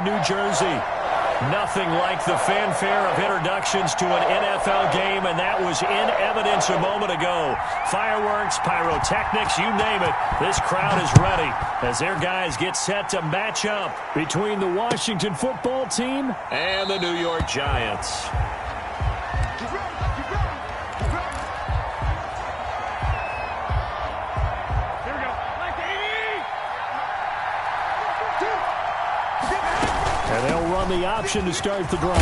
New Jersey. Nothing like the fanfare of introductions to an NFL game, and that was in evidence a moment ago. Fireworks, pyrotechnics, you name it. This crowd is ready as their guys get set to match up between the Washington football team and the New York Giants. And they'll run the option to start the drive.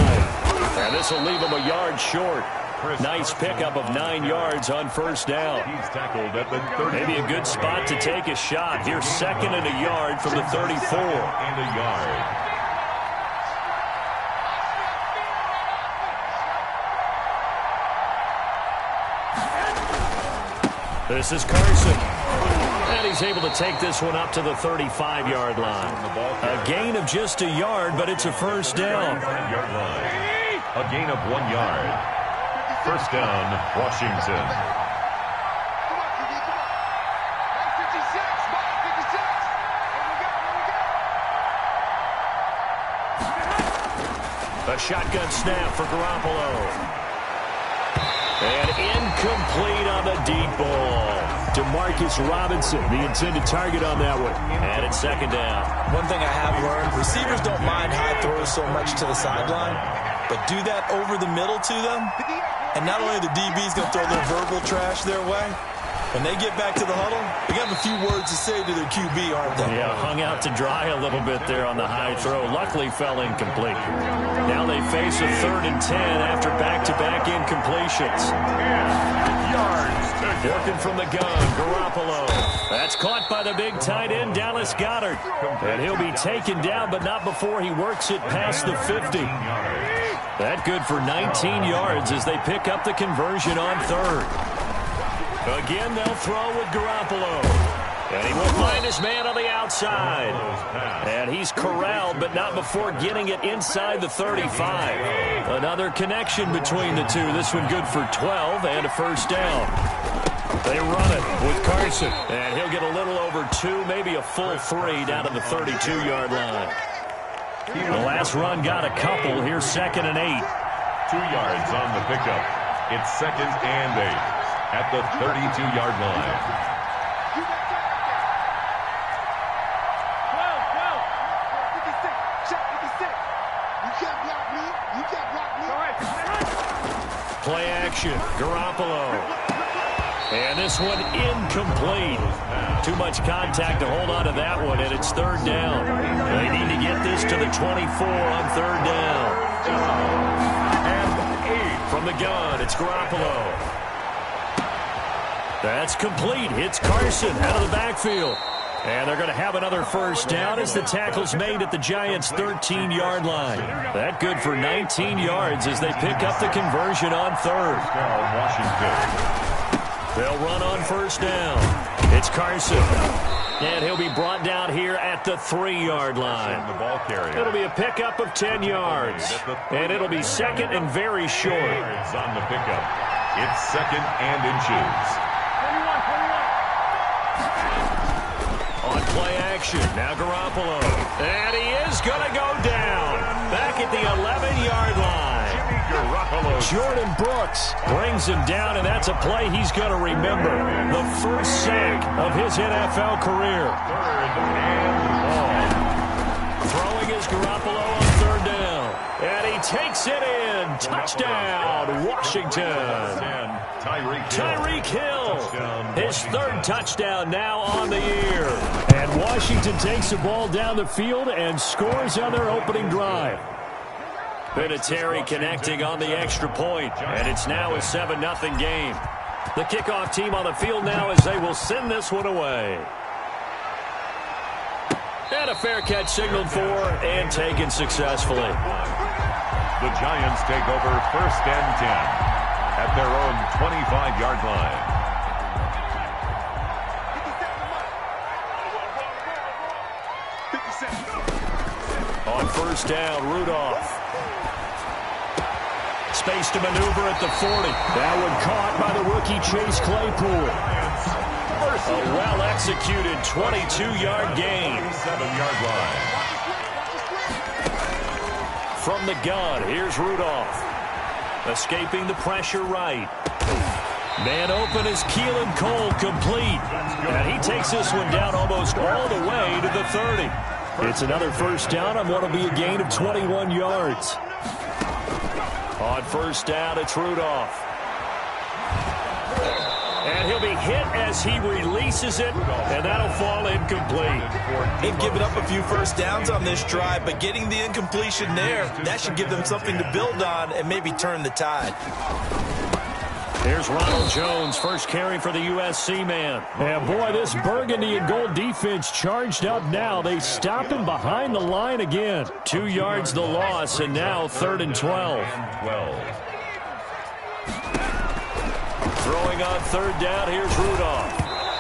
And this will leave them a yard short. Nice pickup of 9 yards on first down. He's tackled at the 30. Maybe a good spot to take a shot. Here's 2nd and a yard from the 34. And a yard. This is Carson. And he's able to take this one up to the 35-yard line. A gain of just a yard, but it's a first down. A gain of 1 yard. First down, Washington. A shotgun snap for Garoppolo. And incomplete on the deep ball. Demarcus Robinson, the intended target on that one. And it's 2nd down. One thing I have learned, receivers don't mind high throws so much to the sideline, but do that over the middle to them, and not only the DB's going to throw their verbal trash their way, when they get back to the huddle, they have a few words to say to their QB, aren't they? Yeah, hung out to dry a little bit there on the high throw. Luckily fell incomplete. Now they face a 3rd and 10 after back-to-back incompletions. Working from the gun, Garoppolo. That's caught by the big tight end, Dallas Goedert. And he'll be taken down, but not before he works it past the 50. That good for 19 yards as they pick up the conversion on 3rd. Again, they'll throw with Garoppolo. And he will find his man on the outside. And he's corralled, but not before getting it inside the 35. Another connection between the two. This one good for 12 and a first down. They run it with Carson. And he'll get a little over 2, maybe a full 3 down to the 32-yard line. The last run got a couple. Here's 2nd and 8. 2 yards on the pickup. It's 2nd and 8 at the 32-yard line. Play action, Garoppolo. And this one incomplete. Too much contact to hold on to that one, and it's 3rd down. They need to get this to the 24 on 3rd down. And 8 from the gun, it's Garoppolo. That's complete. It's Carson out of the backfield. And they're going to have another first down as the tackle's made at the Giants' 13-yard line. That good for 19 yards as they pick up the conversion on 3rd. They'll run on first down. It's Carson. And he'll be brought down here at the 3-yard line. It'll be a pickup of 10 yards. And it'll be 2nd and very short. On the pickup. It's 2nd and inches. On play action, now Garoppolo. And he is going to go down. Back at the 11-yard line. Jordan Brooks brings him down, and that's a play he's going to remember. The first sack of his NFL career. 3rd and long. Throwing is Garoppolo on 3rd down. And he takes it in. Touchdown, Washington. Tyreek Hill, his 3rd touchdown now on the year. And Washington takes the ball down the field and scores on their opening drive. Vinatieri connecting on the extra point, and it's now a 7-0 game. The kickoff team on the field now as they will send this one away. And a fair catch signaled for and taken successfully. The Giants take over 1st and 10 at their own 25-yard line. On first down, Rudolph. Space to maneuver at the 40. That one caught by the rookie Chase Claypool. A well-executed 22-yard gain. 7-yard line. from the gun. Here's Rudolph. Escaping the pressure right. Man open is Keelan Cole, complete. And he takes this one down almost all the way to the 30. It's another first down on what will be a gain of 21 yards. On first down, it's Rudolph. And he'll be hit as he releases it, and that'll fall incomplete. They've given up a few first downs on this drive, but getting the incompletion there, that should give them something to build on and maybe turn the tide. Here's Ronald Jones, first carry for the USC man. And boy, this burgundy and gold defense charged up now. They stop him behind the line again. 2 yards the loss, and now 3rd and 12. Throwing on 3rd down, here's Rudolph.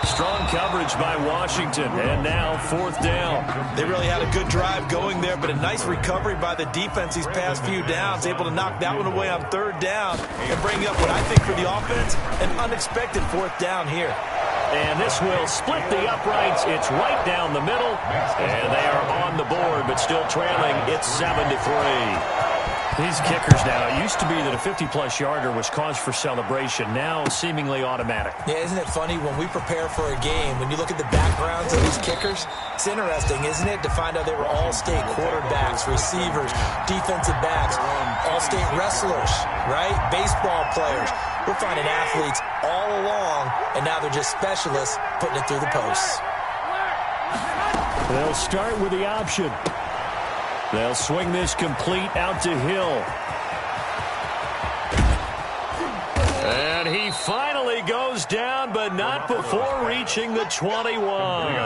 Strong coverage by Washington, and now 4th down. They really had a good drive going there, but a nice recovery by the defense these past few downs, able to knock that one away on 3rd down and bring up what I think for the offense, an unexpected 4th down here. And this will split the uprights. It's right down the middle, and they are on the board, but still trailing. It's 7-3. These kickers now, it used to be that a 50-plus yarder was cause for celebration. Now seemingly automatic. Yeah, isn't it funny when we prepare for a game, when you look at the backgrounds of these kickers, it's interesting, isn't it, to find out they were all-state quarterbacks, receivers, defensive backs, all-state wrestlers, right? Baseball players. We're finding athletes all along, and now they're just specialists putting it through the posts. They'll start with the option. They'll swing this complete out to Hill. And he finally goes down, but not before reaching the 21.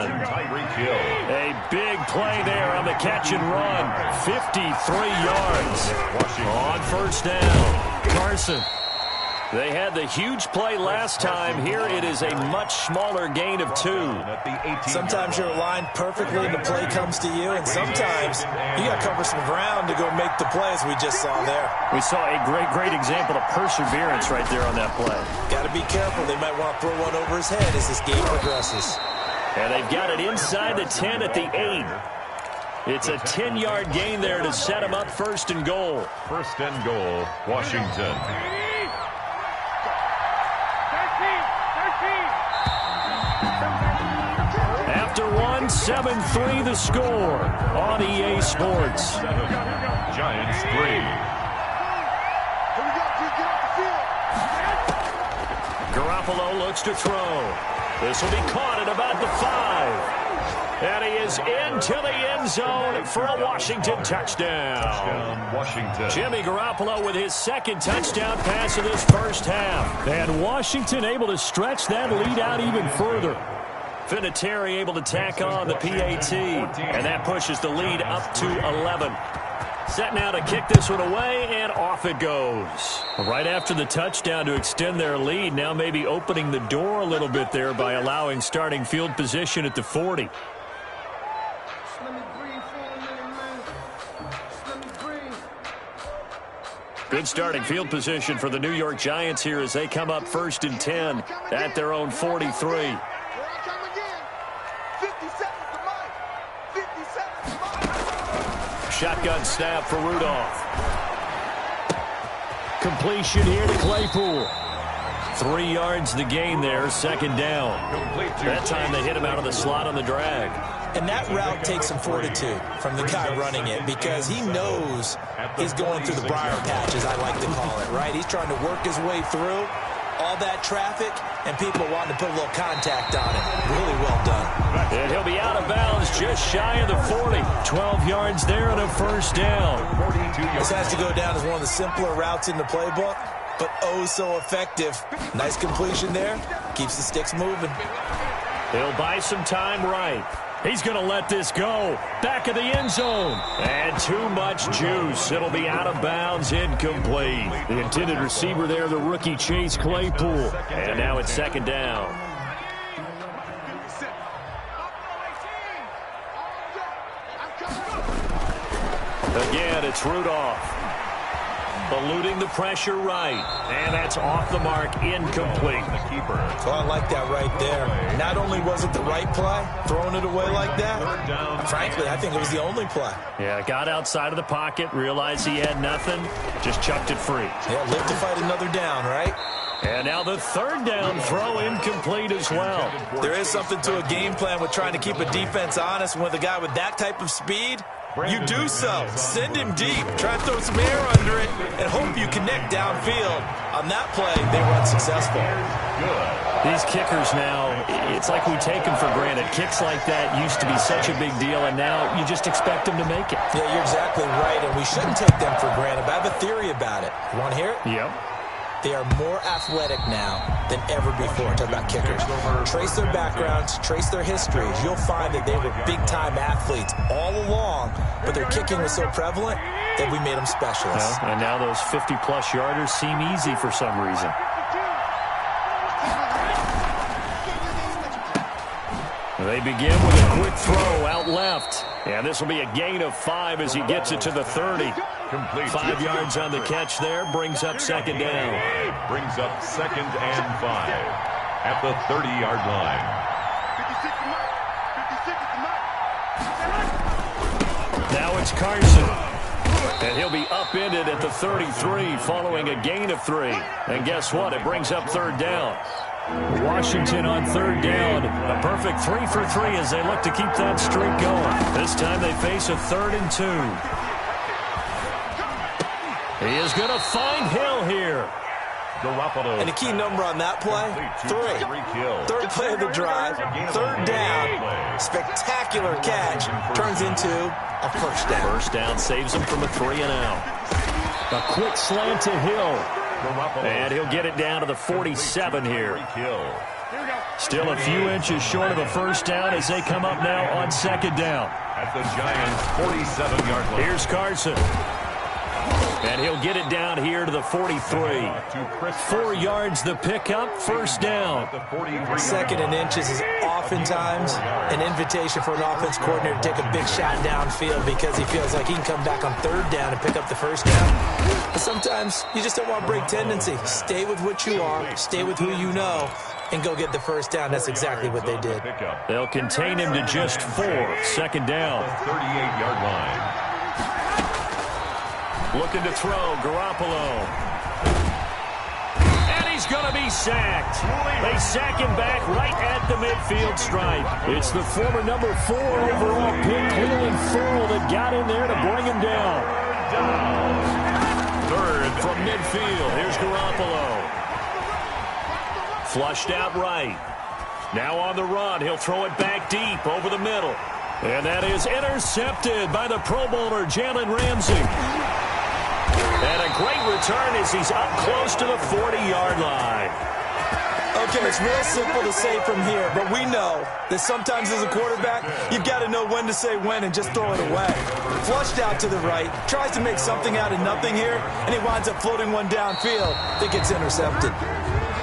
A big play there on the catch and run. 53 yards on first down. Carson. They had the huge play last time. Here it is a much smaller gain of 2. Sometimes you're aligned perfectly and the play comes to you, and sometimes you got to cover some ground to go make the play, as we just saw there. We saw a great example of perseverance right there on that play. Got to be careful. They might want to throw one over his head as this game progresses. And they've got it inside the 10 at the 8. It's a 10-yard gain there to set them up 1st and goal. 1st and goal, Washington. After 7-3 the score on EA Sports. Giants 3. Garoppolo looks to throw. This will be caught at about the 5. And he is into the end zone for a Washington touchdown. Washington. Jimmy Garoppolo with his 2nd touchdown pass of this first half. And Washington able to stretch that lead out even further. Vinatieri able to tack on the PAT. And that pushes the lead up to 11. Set now to kick this one away, and off it goes. Right after the touchdown to extend their lead, now maybe opening the door a little bit there by allowing starting field position at the 40. Good starting field position for the New York Giants here as they come up 1st and 10 at their own 43. Shotgun snap for Rudolph. Completion here to Claypool. 3 yards the gain there, 2nd down. That time they hit him out of the slot on the drag. And that route takes some fortitude from the guy running it, because he knows he's going through the briar patch, as I like to call it, right? He's trying to work his way through all that traffic, and people wanting to put a little contact on it. Really well done. And he'll be out of bounds just shy of the 40. 12 yards there and a 1st down. This has to go down as one of the simpler routes in the playbook, but oh so effective. Nice completion there. Keeps the sticks moving. He'll buy some time right. He's going to let this go. Back of the end zone. And too much juice. It'll be out of bounds, incomplete. The intended receiver there, the rookie Chase Claypool. And now it's 2nd down. Again, it's Rudolph. Eluding the pressure right. And that's off the mark, incomplete. The keeper. So I like that right there. Not only was it the right play, throwing it away like that, frankly, I think it was the only play. Yeah, got outside of the pocket, realized he had nothing, just chucked it free. Yeah, live to fight another down, right? And now the third down throw incomplete as well. There is something to a game plan with trying to keep a defense honest. With a guy with that type of speed, you do so. Send him deep. Try to throw some air under it and hope you connect downfield. On that play, they were unsuccessful. These kickers now, it's like we take them for granted. Kicks like that used to be such a big deal, and now you just expect them to make it. Yeah, you're exactly right, and we shouldn't take them for granted. But I have a theory about it. You want to hear it? Yep. They are more athletic now than ever before. Talk about kickers. Trace their backgrounds, trace their histories. You'll find that they were big-time athletes all along, but their kicking was so prevalent that we made them specialists. Well, and now those 50-plus yarders seem easy for some reason. They begin with a quick throw out left. And this will be a gain of 5 as he gets it to the 30. Complete. 5 yards on the catch there. Brings up second down. Brings up 2nd and 5 at the 30-yard line. Now it's Carson. And he'll be upended at the 33 following a gain of 3. And guess what? It brings up third down. Washington on third down. A perfect 3 for 3 as they look to keep that streak going. This time they face a 3rd and 2. He is going to find Hill here. Garoppolo. And the key number on that play, 3. Third play of the drive, third down. Spectacular catch turns into a first down. First down saves him from a 3 and out. A quick slant to Hill. And he'll get it down to the 47 here. Still a few inches short of a first down as they come up now on second down. At the Giants' 47-yard line. Here's Carson. And he'll get it down here to the 43. 4 yards the pickup, first down. 2nd and inches is oftentimes an invitation for an offense coordinator to take a big shot downfield because he feels like he can come back on third down and pick up the first down. But sometimes you just don't want to break tendency. Stay with what you are, stay with who you know, and go get the first down. That's exactly what they did. They'll contain him to just 4. Second down. 38-yard line. Looking to throw, Garoppolo. And he's going to be sacked. They sack him back right at the midfield stripe. It's the former number 4 overall pick, Cleveland Ferrell, that got in there to bring him down. Third from midfield. Here's Garoppolo. Flushed out right. Now on the run. He'll throw it back deep over the middle. And that is intercepted by the Pro Bowler, Jalen Ramsey. And a great return as he's up close to the 40-yard line. Okay, it's real simple to say from here, but we know that sometimes as a quarterback, you've got to know when to say when and just throw it away. Flushed out to the right, tries to make something out of nothing here, and he winds up floating one downfield that gets intercepted.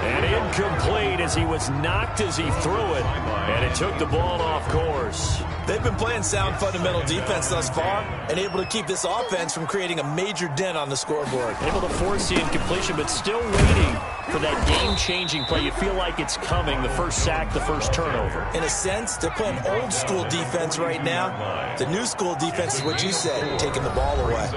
And incomplete as he was knocked as he threw it, and it took the ball off course. They've been playing sound fundamental defense thus far and able to keep this offense from creating a major dent on the scoreboard. Able to force the incompletion, but still waiting for that game-changing play. You feel like it's coming, the first sack, the first turnover. In a sense, they're playing old-school defense right now. The new-school defense is what you said, taking the ball away.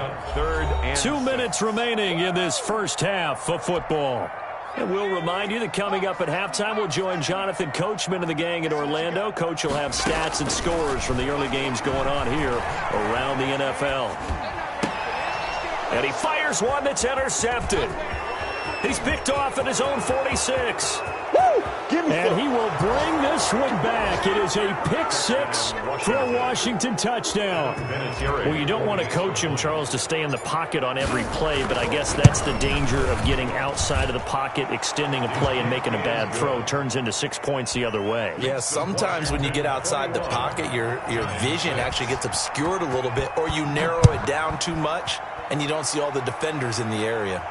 2 minutes remaining in this first half of football. And we'll remind you that coming up at halftime, we'll join Jonathan Coachman and the gang in Orlando. Coach will have stats and scores from the early games going on here around the NFL. And he fires one that's intercepted. He's picked off at his own 46. And he will bring this one back. It is a pick-6 for a Washington touchdown. Well, you don't want to coach him, Charles, to stay in the pocket on every play, but I guess that's the danger of getting outside of the pocket, extending a play, and making a bad throw. Turns into 6 points the other way. Yeah, sometimes when you get outside the pocket, your vision actually gets obscured a little bit, or you narrow it down too much, and you don't see all the defenders in the area.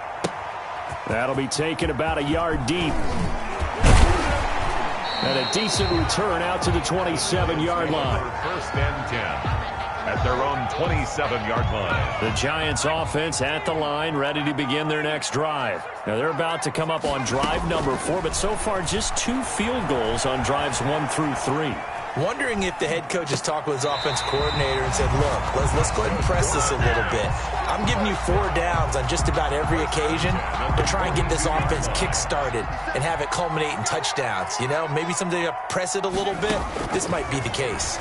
That'll be taken about a yard deep. And a decent return out to the 27-yard line. First and 10. at their own 27-yard line. The Giants offense at the line, ready to begin their next drive. Now they're about to come up on drive number 4, but so far just 2 field goals on drives 1 through 3. Wondering if the head coach has talked with his offensive coordinator and said, look, let's go ahead and press this a little bit. I'm giving you 4 downs on just about every occasion to try and get this offense kick-started and have it culminate in touchdowns. You know, maybe someday you press it a little bit. This might be the case.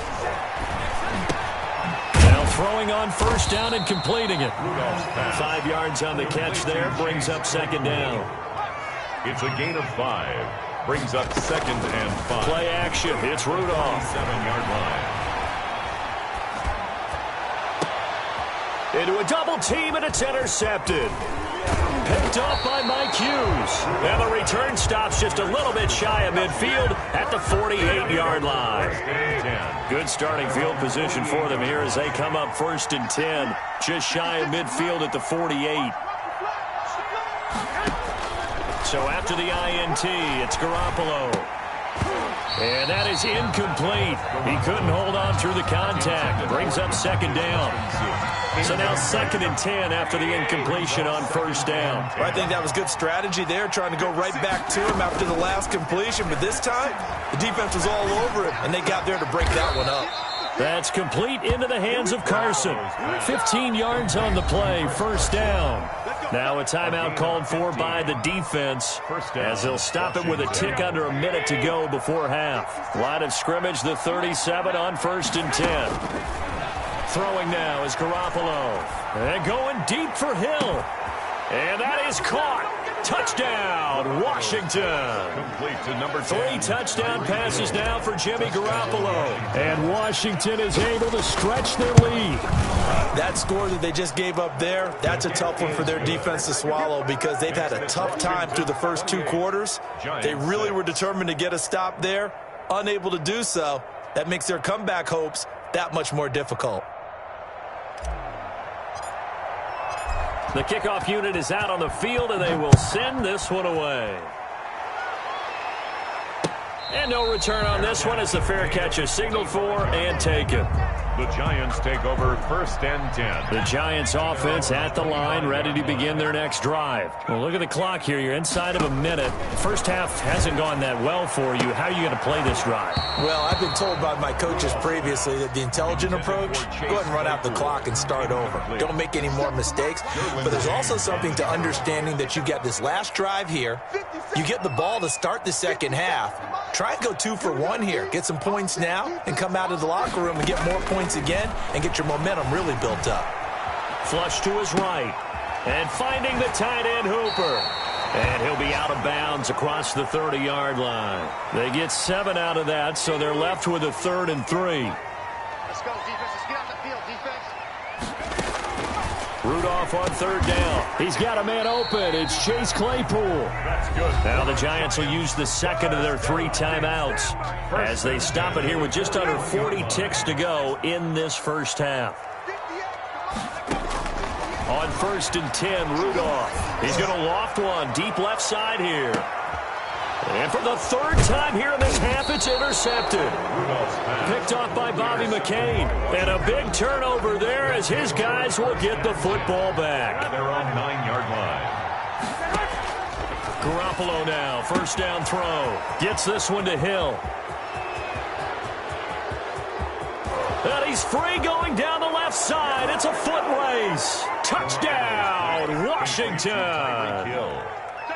Now throwing on first down and completing it. 5 yards on the catch there, brings up second down. It's a gain of 5. Brings up 2nd and 5. Play action. It's Rudolph. 7-yard line. Into a double team, and it's intercepted. Picked off by Mike Hughes. And the return stops just a little bit shy of midfield at the 48-yard line. Good starting field position for them here as they come up 1st and 10. Just shy of midfield at the 48. So after the INT, it's Garoppolo. And that is incomplete. He couldn't hold on through the contact. Brings up second down. So now 2nd and 10 after the incompletion on first down. I think that was good strategy there, trying to go right back to him after the last completion. But this time, the defense was all over him, and they got there to break that one up. That's complete into the hands of Carson. 15 yards on the play, first down. Now a timeout called for by the defense as they'll stop it with a tick under a minute to go before half. Line of scrimmage, the 37 on 1st and 10. Throwing now is Garoppolo. And going deep for Hill. And that is caught. Touchdown, Washington. Complete to number 10. 3 touchdown passes now for Jimmy Garoppolo. And Washington is able to stretch their lead. That score that they just gave up there, that's a tough one for their defense to swallow because they've had a tough time through the first 2 quarters. They really were determined to get a stop there, unable to do so. That makes their comeback hopes that much more difficult. The kickoff unit is out on the field, and they will send this one away. And no return on this one as the fair catch is signaled for and taken. The Giants take over 1st and 10. The Giants offense at the line, ready to begin their next drive. Well, look at the clock here. You're inside of a minute. The first half hasn't gone that well for you. How are you going to play this drive? Well, I've been told by my coaches previously that the intelligent approach, go ahead and run out the clock and start over. Don't make any more mistakes. But there's also something to understanding that you get this last drive here. You get the ball to start the second half. Try and go 2 for 1 here. Get some points now and come out of the locker room and get more points again and get your momentum really built up. Flush to his right. And finding the tight end Hooper. And he'll be out of bounds across the 30-yard line. They get 7 out of that, so they're left with a 3rd and 3. Let's go, defense. Let's get on the field, defense. Rudolph on 3rd down. He's got a man open. It's Chase Claypool. That's good. Now the Giants will use the 2nd of their 3 timeouts as they stop it here with just under 40 ticks to go in this first half. On 1st and 10, Rudolph. He's going to loft one deep left side here. And for the 3rd time here in this half, it's intercepted. Picked off by Bobby McCain. And a big turnover there as his guys will get the football back. They're on 9-yard line. Garoppolo now, first down throw. Gets this one to Hill. And he's free going down the left side. It's a foot race. Touchdown, Washington.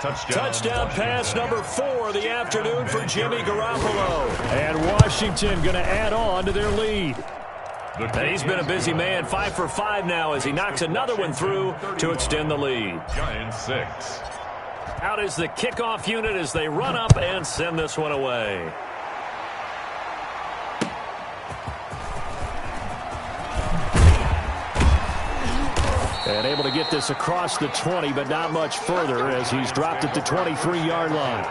Touchdown pass number 4 of the afternoon for Jimmy Garoppolo. And Washington going to add on to their lead. And he's been a busy man, 5 for 5 now as he knocks another one through to extend the lead. Giants 6. Out is the kickoff unit as they run up and send this one away. And able to get this across the 20, but not much further as he's dropped at the 23-yard line.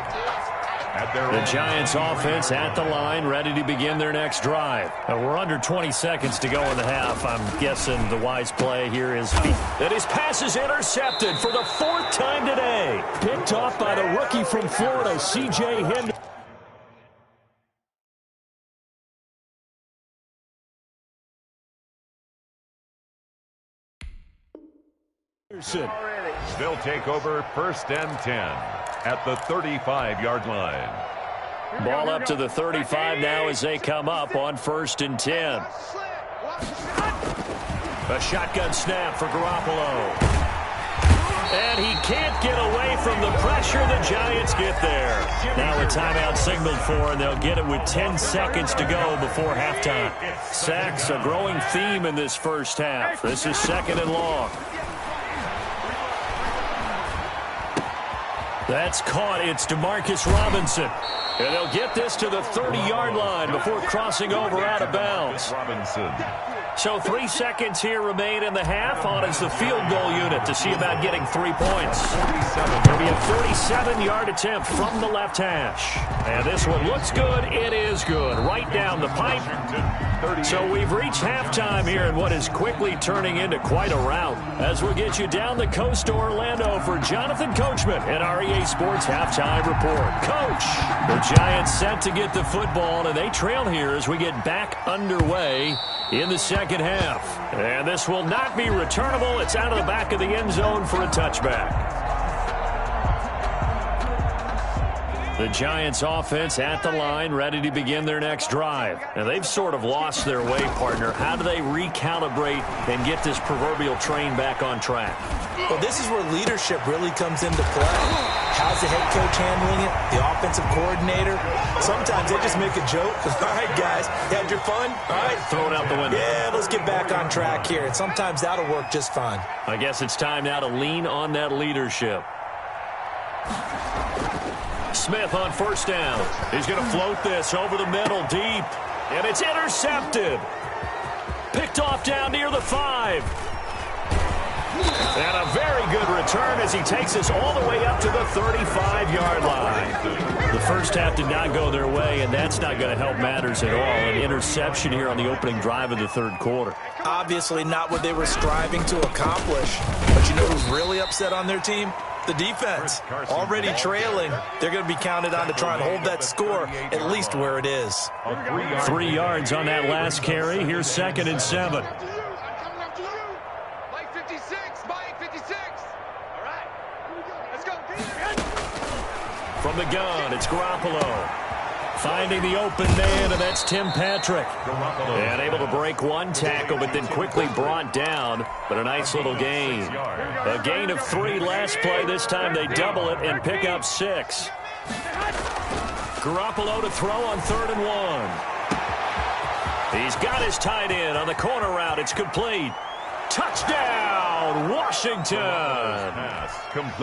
The Giants offense at the line, ready to begin their next drive. We're under 20 seconds to go in the half. I'm guessing the wise play here is that his pass is intercepted for the 4th time today. Picked off by the rookie from Florida, C.J. Henderson. They'll take over 1st and 10 at the 35-yard line. Ball up to the 35 now as they come up on 1st and 10. A shotgun snap for Garoppolo. And he can't get away from the pressure. The Giants get there. Now a timeout signaled for, and they'll get it with 10 seconds to go before halftime. Sacks, a growing theme in this first half. This is 2nd and long. That's caught. It's DeMarcus Robinson. And they'll get this to the 30-yard line before crossing over out of bounds. Robinson. So 3 seconds here remain in the half. On is the field goal unit to see about getting 3 points. It'll be a 47-yard attempt from the left hash. And this one looks good. It is good. Right down the pipe. So we've reached halftime here in what is quickly turning into quite a rout. As we'll get you down the coast to Orlando for Jonathan Coachman at REA Sports Halftime Report. Coach, the Giants set to get the football, and they trail here as we get back underway in the second half. And this will not be returnable. It's out of the back of the end zone for a touchback. The Giants offense at the line, ready to begin their next drive. Now, they've sort of lost their way, partner. How do they recalibrate and get this proverbial train back on track? Well, this is where leadership really comes into play. How's the head coach handling it? The offensive coordinator? Sometimes they just make a joke. All right, guys, you had your fun? All right. Throw it out the window. Yeah, let's get back on track here. And sometimes that'll work just fine. I guess it's time now to lean on that leadership. Smith on 1st down. He's going to float this over the middle deep. And it's intercepted. Picked off down near the 5. And a very good return as he takes us all the way up to the 35-yard line. The first half did not go their way, and that's not going to help matters at all. An interception here on the opening drive of the 3rd quarter. Obviously not what they were striving to accomplish. But you know who's really upset on their team? The defense. Already trailing. They're going to be counted on to try and hold that score at least where it is. 3 yards on that last carry. Here's 2nd and 7. From the gun, it's Garoppolo. Finding the open man, and that's Tim Patrick. And able to break one tackle, but then quickly brought down. But a nice little gain. A gain of 3 last play. This time they double it and pick up 6. Garoppolo to throw on 3rd and 1. He's got his tight end on the corner route. It's complete. Touchdown, Washington.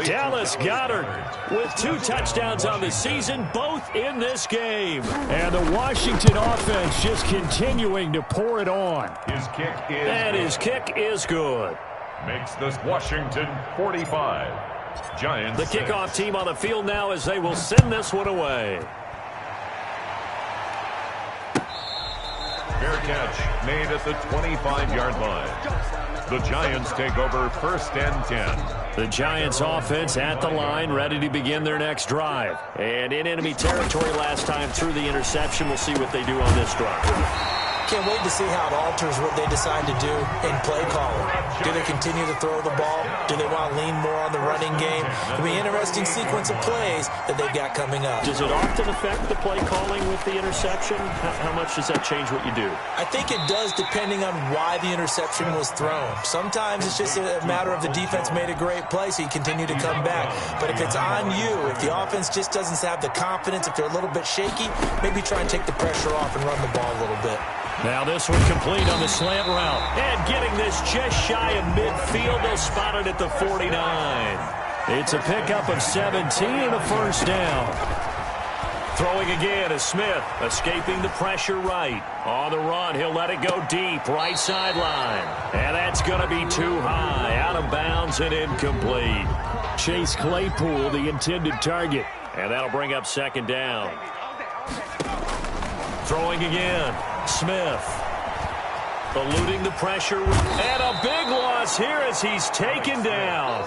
Dallas Goedert with 2 touchdowns on the season, both in this game. And the Washington offense just continuing to pour it on. His kick is good. Makes this Washington 45. Giants. The kickoff team on the field now as they will send this one away. Fair catch made at the 25-yard line. The Giants take over 1st and 10. The Giants offense at the line, ready to begin their next drive. And in enemy territory last time through the interception. We'll see what they do on this drive. Can't wait to see how it alters what they decide to do in play calling. Do they continue to throw the ball? Do they want to lean more on the running game? It'll be an interesting sequence of plays that they've got coming up. Does it often affect the play calling with the interception? How much does that change what you do? I think it does, depending on why the interception was thrown. Sometimes it's just a matter of the defense made a great play, so you continue to come back. But if it's on you, if the offense just doesn't have the confidence, if they're a little bit shaky, maybe try and take the pressure off and run the ball a little bit. Now this one complete on the slant route. And getting this just shy of midfield. They'll spot it at the 49. It's a pickup of 17 and a 1st down. Throwing again is Smith, escaping the pressure right. On the run, he'll let it go deep, right sideline. And that's going to be too high, out of bounds and incomplete. Chase Claypool, the intended target. And that'll bring up 2nd down. Throwing again. Smith eluding the pressure, and a big loss here as he's taken down.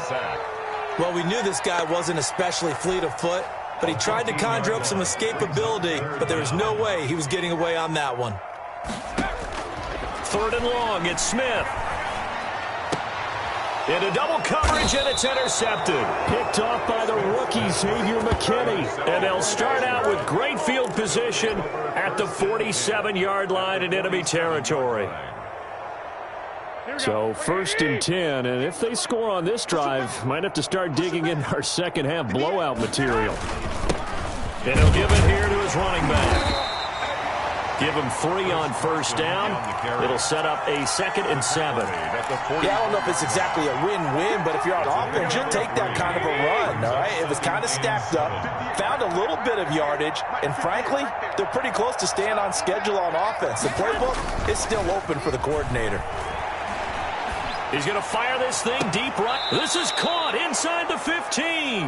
Well, we knew this guy wasn't especially fleet of foot, but he tried to conjure up some escapability, but there was no way he was getting away on that one. 3rd and long, it's Smith. Into double coverage, and it's intercepted. Picked off by the rookie, Xavier McKinney. And they'll start out with great field position at the 47-yard line in enemy territory. So 1st and 10, and if they score on this drive, might have to start digging in our second-half blowout material. And he'll give it here to his running back. Give him 3 on 1st down. It'll set up a 2nd and 7. Yeah, I don't know if it's exactly a win-win, but if you're on offense, you'll take that kind of a run, all right? It was kind of stacked up, found a little bit of yardage, and frankly, they're pretty close to staying on schedule on offense. The playbook is still open for the coordinator. He's going to fire this thing deep right. This is caught inside the 15.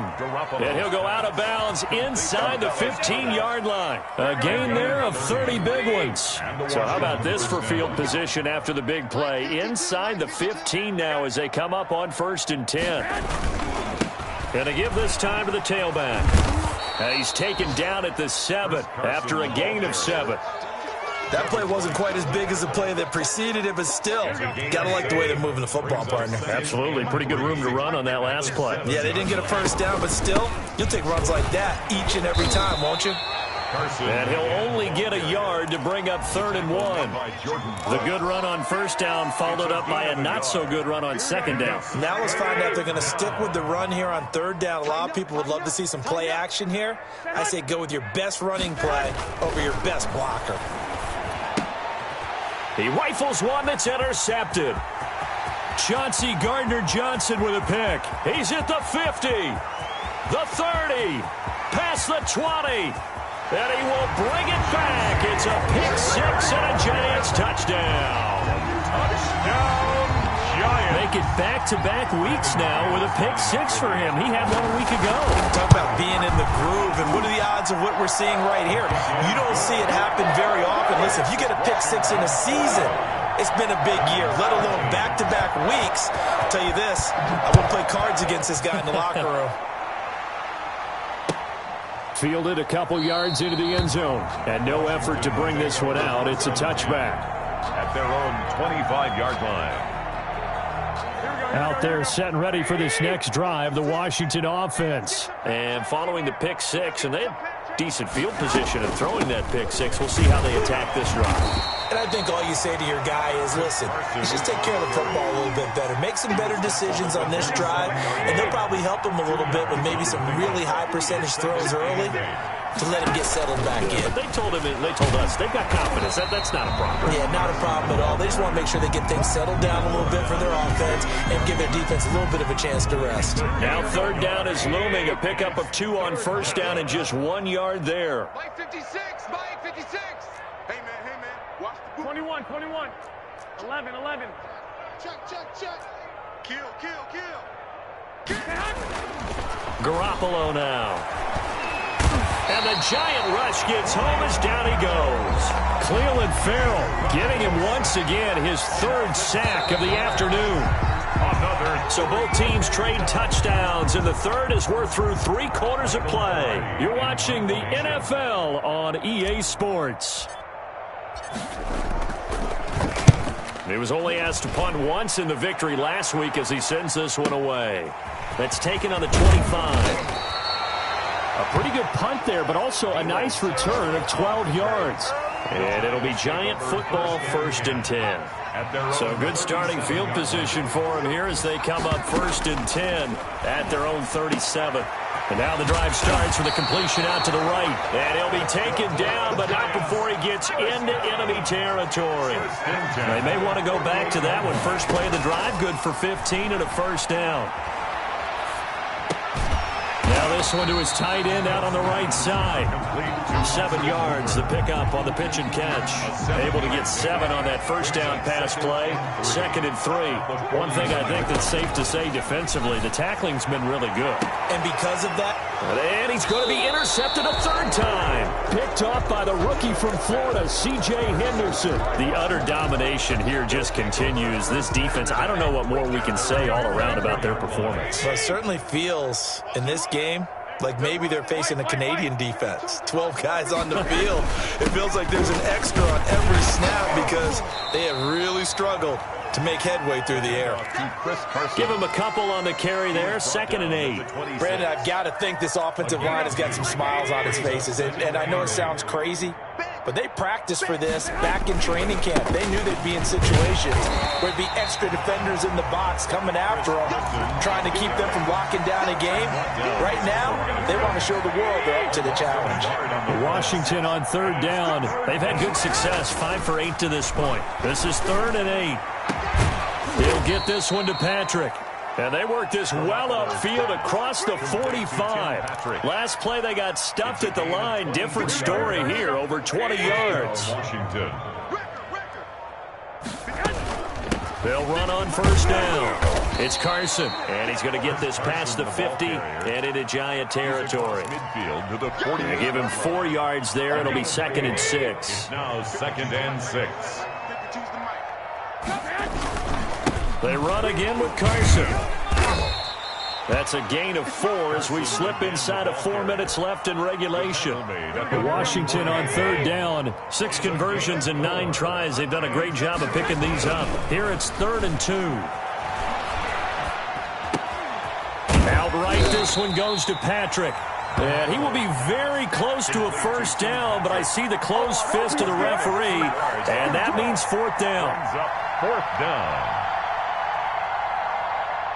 And he'll go out of bounds inside the 15-yard line. A gain there of 30 big ones. So how about this for field position after the big play? Inside the 15 now as they come up on 1st and 10. Going to give this time to the tailback. He's taken down at the 7 after a gain of 7. That play wasn't quite as big as the play that preceded it, but still, got to like the way they're moving the football, partner. Absolutely. Pretty good room to run on that last play. Yeah, they didn't get a 1st down, but still, you'll take runs like that each and every time, won't you? And he'll only get a yard to bring up 3rd and 1. The good run on 1st down followed up by a not-so-good run on 2nd down. Now let's find out if they're going to stick with the run here on 3rd down. A lot of people would love to see some play action here. I say go with your best running play over your best blocker. He rifles one that's intercepted. Chauncey Gardner-Johnson with a pick. He's at the 50, the 30, past the 20, and he will bring it back. It's a pick 6 and a Giants touchdown. Touchdown, Giants. Make it back-to-back weeks now with a pick 6 for him. He had one a week ago. Talk about being in the groove, and what are the odds of what we're seeing right here? You don't see it happen very often. Listen, if you get a pick 6 in a season, it's been a big year, let alone back-to-back weeks. I'll tell you this, I wouldn't play cards against this guy in the locker room. Fielded a couple yards into the end zone, and no effort to bring this one out. It's a touchback. At their own 25-yard line. Out there set and ready for this next drive, the Washington offense. And following the pick 6, and they had decent field position in throwing that pick 6. We'll see how they attack this drive. And I think all you say to your guy is, listen, let's just take care of the football a little bit better. Make some better decisions on this drive, and they'll probably help him a little bit with maybe some really high percentage throws early to let him get settled back in. But they told us they've got confidence. That's not a problem. Yeah, not a problem at all. They just want to make sure they get things settled down a little bit for their offense and give their defense a little bit of a chance to rest. Now 3rd down is looming. A pickup of 2 on 1st down and just 1 yard there. Mike 56, Mike 56. Hey, man, watch the 21, 11. Check. Kill. Garoppolo now. And the giant rush gets home as down he goes. Cleveland Farrell giving him once again his 3rd sack of the afternoon. So both teams trade touchdowns, and the 3rd as we're through 3 quarters of play. You're watching the NFL on EA Sports. He was only asked to punt once in the victory last week as he sends this one away. That's taken on the 25. A pretty good punt there, but also a nice return of 12 yards. And it'll be Giant football 1st and 10. So good starting field position for him here as they come up 1st and 10 at their own 37. And now the drive starts with a completion out to the right. And he'll be taken down, but not before he gets into enemy territory. They may want to go back to that one. First play of the drive, good for 15 and a 1st down. Now this one to his tight end out on the right side. 7 yards, the pickup on the pitch and catch. Able to get 7 on that 1st down pass play. 2nd and 3. One thing I think that's safe to say defensively, the tackling's been really good. And because of that, and he's going to be intercepted a 3rd time. Picked off by the rookie from Florida, C.J. Henderson. The utter domination here just continues. This defense, I don't know what more we can say all around about their performance. Well, it certainly feels in this game like maybe they're facing a Canadian defense. 12 guys on the field. It feels like there's an extra on every snap because they have really struggled to make headway through the air. Give him a couple on the carry there, 2nd and 8. Brandon, I've got to think this offensive line has got some smiles on its faces. And I know it sounds crazy, but they practiced for this back in training camp. They knew they'd be in situations where there'd be extra defenders in the box coming after them, trying to keep them from locking down a game. Right now, they want to show the world they're up to the challenge. Washington on 3rd down. They've had good success, 5 for 8 to this point. This is 3rd and 8. He'll get this one to Patrick. And they work this well upfield across the 45. Last play, they got stuffed at the line. Different story here, over 20 yards. Washington. They'll run on 1st down. It's Carson, and he's going to get this past the 50 and into Giant territory. Midfield to the 40. They give him 4 yards there. It'll be 2nd and 6. Now 2nd and 6. They run again with Carson. That's a gain of 4 as we slip inside of 4 minutes left in regulation. Washington on 3rd down. 6 conversions and 9 tries. They've done a great job of picking these up. Here it's 3rd and 2. Outright, this one goes to Patrick. And he will be very close to a 1st down, but I see the closed fist of the referee, and that means 4th down. 4th down.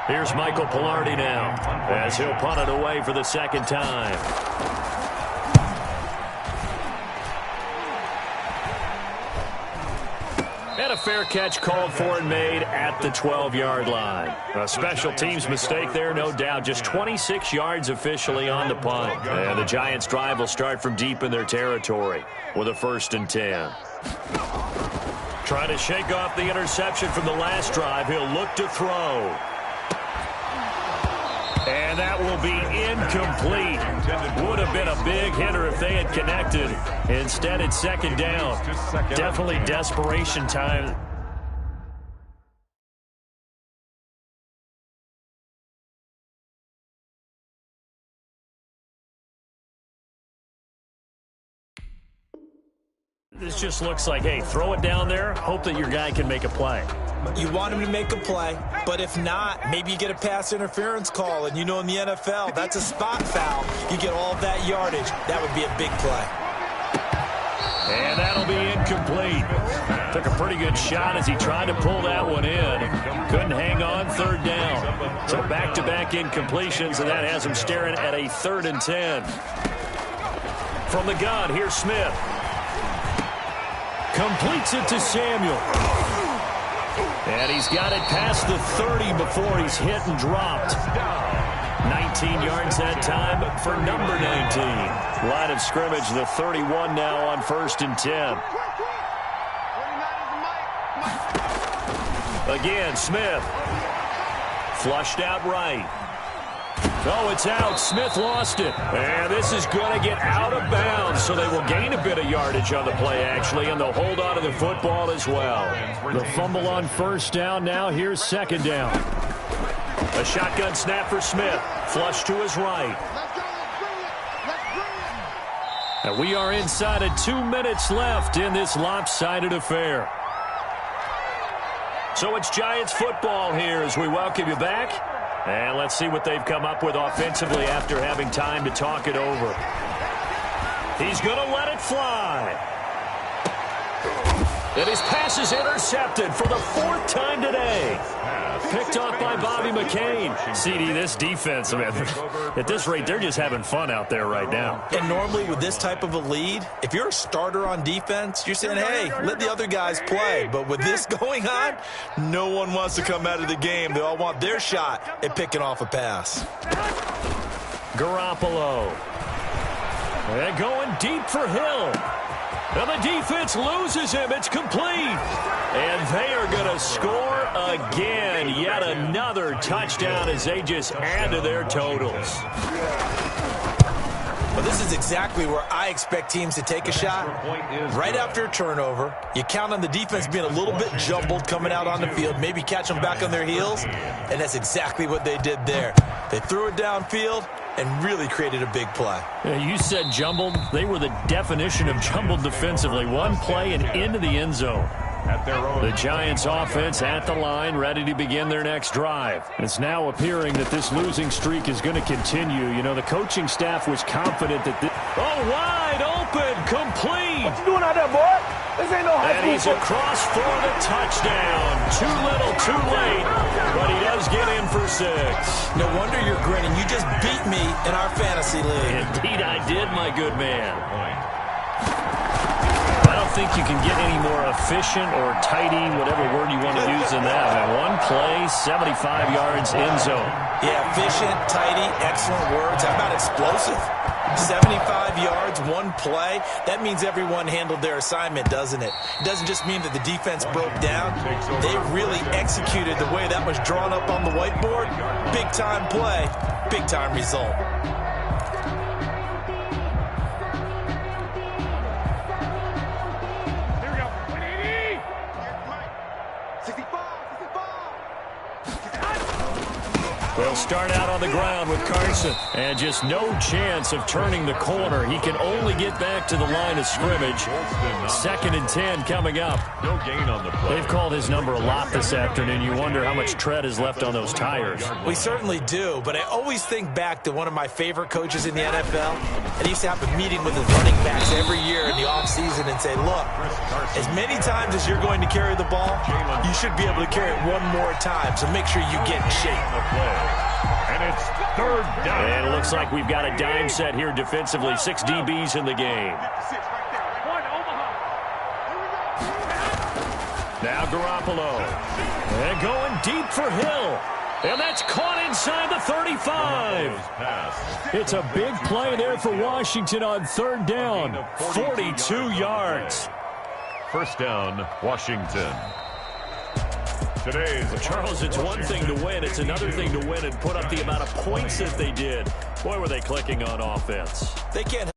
Here's Michael Pilardi now, as he'll punt it away for the 2nd time. And a fair catch called for and made at the 12-yard line. A special teams mistake there, no doubt. Just 26 yards officially on the punt. And the Giants' drive will start from deep in their territory with a 1st and 10. Trying to shake off the interception from the last drive. He'll look to throw. And that will be incomplete. Would have been a big hitter if they had connected. Instead, it's 2nd down. Definitely desperation time. This just looks like, hey, throw it down there, hope that your guy can make a play. You want him to make a play, but if not, maybe you get a pass interference call, and you know in the NFL, that's a spot foul. You get all of that yardage. That would be a big play. And that'll be incomplete. Took a pretty good shot as he tried to pull that one in. Couldn't hang on, 3rd down. So back-to-back incompletions, and that has him staring at a 3rd and 10. From the gun, here's Smith. Completes it to Samuel. And he's got it past the 30 before he's hit and dropped. 19 yards that time for number 19. Line of scrimmage, the 31 now on 1st and 10. Again, Smith. Flushed out right. Oh, it's out. Smith lost it. And this is going to get out of bounds, so they will gain a bit of yardage on the play, actually, and they'll hold on to the football as well. The fumble on 1st down now. Here's 2nd down. A shotgun snap for Smith. Flush to his right. And we are inside of 2 minutes left in this lopsided affair. So it's Giants football here as we welcome you back. And let's see what they've come up with offensively after having time to talk it over. He's going to let it fly. And his pass is intercepted for the 4th time today. Picked off by Bobby McCain. CD, this defense, I mean, at this rate, they're just having fun out there right now. And normally with this type of a lead, if you're a starter on defense, you're saying, hey, let the other guys play. But with this going on, no one wants to come out of the game. They all want their shot at picking off a pass. Garoppolo. And going deep for Hill. And the defense loses him. It's complete. And they are going to score again. Yet another touchdown as they just add to their totals. Well, this is exactly where I expect teams to take a shot. Right after a turnover, you count on the defense being a little bit jumbled coming out on the field, maybe catch them back on their heels, and that's exactly what they did there. They threw it downfield and really created a big play. Yeah, you said jumbled. They were the definition of jumbled defensively. One play and into the end zone. at their own. The Giants offense at the line, ready to begin their next drive. It's now appearing that this losing streak is going to continue. You know, the coaching staff was confident that wide open, complete. What you doing out there, boy? This ain't no high And school he's football. across for the touchdown. Too little, too late, but he does get in for 6. No wonder you're grinning. You just beat me in our fantasy league. Indeed I did, my good man. I don't think you can get any more efficient or tidy, whatever word you want to use in that. And one play, 75 yards, end zone. Yeah, efficient, tidy, excellent words. How about explosive? 75 yards, one play. That means everyone handled their assignment, doesn't it? It doesn't just mean that the defense broke down. They really executed the way that was drawn up on the whiteboard. Big-time play, big-time result. Here we go. 180. 65. They'll start out on the ground with Carson. And just no chance of turning the corner. He can only get back to the line of scrimmage. 2nd and 10 coming up. No gain on the play. They've called his number a lot this afternoon. You wonder how much tread is left on those tires. We certainly do, but I always think back to one of my favorite coaches in the NFL. And he used to have a meeting with his running backs every year in the offseason and say, look, as many times as you're going to carry the ball, you should be able to carry it one more time, so make sure you get in shape. And it's 3rd down. And it looks like we've got a dime set here defensively. 6 DBs in the game. One, Omaha. Now Garoppolo. And going deep for Hill. And that's caught inside the 35. It's a big play there for Washington on 3rd down. 42 yards. 1st down, Washington. Today's Charles, it's one thing to win. It's another thing to win and put up the amount of points that they did. Boy, were they clicking on offense. They can't